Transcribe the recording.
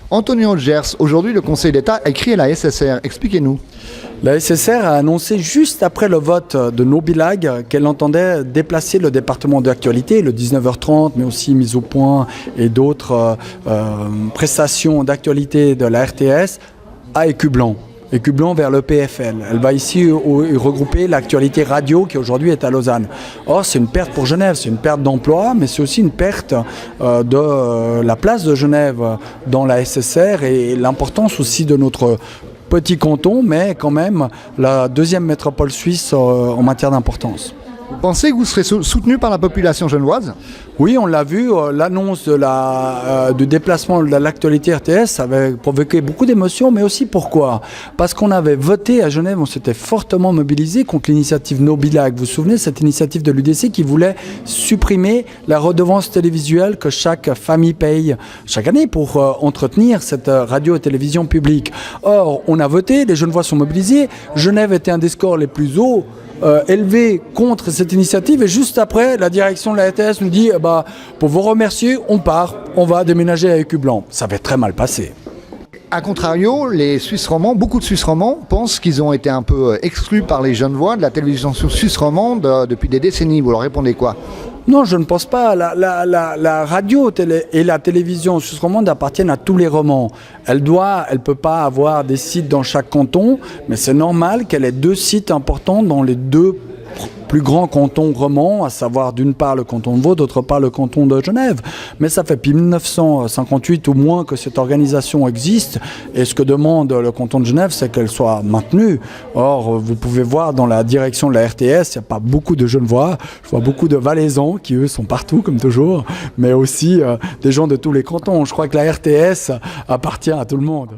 Antonio Gers, aujourd'hui le Conseil d'État a écrit à la SSR. Expliquez-nous. La SSR a annoncé juste après le vote de NoBilag qu'elle entendait déplacer le département d'actualité, le 19h30, mais aussi mise au point et d'autres prestations d'actualité de la RTS à Écublanc. Écublanc vers le PFL. Elle va ici regrouper l'actualité radio qui aujourd'hui est à Lausanne. Or, c'est une perte pour Genève, c'est une perte d'emploi, mais c'est aussi une perte de la place de Genève dans la SSR et l'importance aussi de notre petit canton, mais quand même la deuxième métropole suisse en matière d'importance. Vous pensez que vous serez soutenu par la population genevoise? Oui, on l'a vu, l'annonce du déplacement de l'actualité RTS avait provoqué beaucoup d'émotions, mais aussi pourquoi? Parce qu'on avait voté à Genève, on s'était fortement mobilisé contre l'initiative NoBilag. Vous vous souvenez, cette initiative de l'UDC qui voulait supprimer la redevance télévisuelle que chaque famille paye chaque année pour entretenir cette radio et télévision publique. Or, on a voté, les Genevois sont mobilisés, Genève était un des scores les plus hauts élevé contre cette initiative et juste après la direction de la RTS nous dit pour vous remercier on part, on va déménager à Écublanc. Ça va très mal passer. A contrario, les Suisses romands, beaucoup de Suisses romands pensent qu'ils ont été un peu exclus par les Genevois de la télévision suisse romande depuis des décennies. Vous leur répondez quoi? Non, je ne pense pas. La radio et la télévision suisse romande appartiennent à tous les romans. Elle peut pas avoir des sites dans chaque canton, mais c'est normal qu'elle ait deux sites importants dans les deux plus grands cantons romans, à savoir d'une part le canton de Vaud, d'autre part le canton de Genève. Mais ça fait depuis 1958 ou moins que cette organisation existe et ce que demande le canton de Genève, c'est qu'elle soit maintenue. Or, vous pouvez voir dans la direction de la RTS, il n'y a pas beaucoup de Genevois, je vois beaucoup de Valaisans qui eux sont partout comme toujours, mais aussi des gens de tous les cantons. Je crois que la RTS appartient à tout le monde.